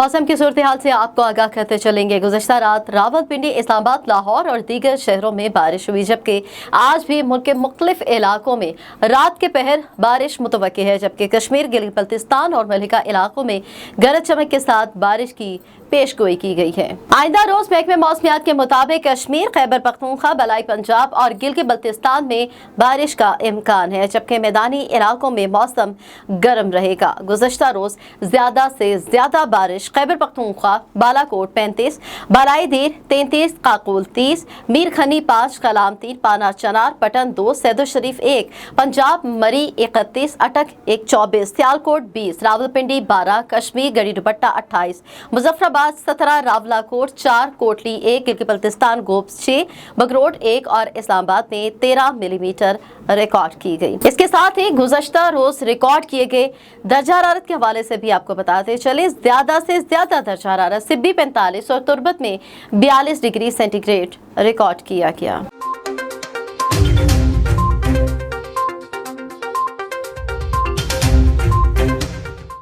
मौसम की सूरत हाल से आपको आगाह करते चलेंगे। गुज़श्ता रात रावलपिंडी, इस्लामाबाद, लाहौर और दीगर शहरों में बारिश हुई, जबकि आज भी मुल्क के मुख्तलिफ इलाकों में रात के पहर बारिश मुतवक्की है, जबकि कश्मीर, गिलगित बल्तिस्तान और मलिका इलाकों में गरज चमक के साथ बारिश की पेशगोई की गई है। आइंदा रोज महकमे मौसमियात के मुताबिक कश्मीर, खैबर पख्तूनख्वा, बलाई पंजाब और गिलगित बल्तिस्तान में बारिश का इम्कान है, जबकि मैदानी इलाकों में मौसम गर्म रहेगा। गुज़श्ता रोज ज्यादा से ज्यादा बारिश खैबर पख्तूनख्वा, बालाकोट 35, बलाई दीर 33, काकुल 30, मीर खनी 5, कलाम 3, पाना चनार, पटन 2, सैदो शरीफ 1, पंजाब मरी 31, अटक 1, 24, सियालकोट 20, रावलपिंडी 12, कश्मीर गड़ी दुपट्टा 28, मुजफ्फराबाद 17, रावलाकोट 4, कोटली 1, गिलगित बल्तिस्तान गोप 6, बगरोट 1 और इस्लामाबाद में 13 मिलीमीटर रिकॉर्ड की गई। इसके साथ ही गुज़श्ता रोज रिकॉर्ड किए गए दर्जा हरारत के हवाले से भी आपको बताते चले, ज्यादा से ज्यादा दर्जा हरारत सिब्बी 45 और तुर्बत में 42 डिग्री सेंटीग्रेड रिकॉर्ड किया गया।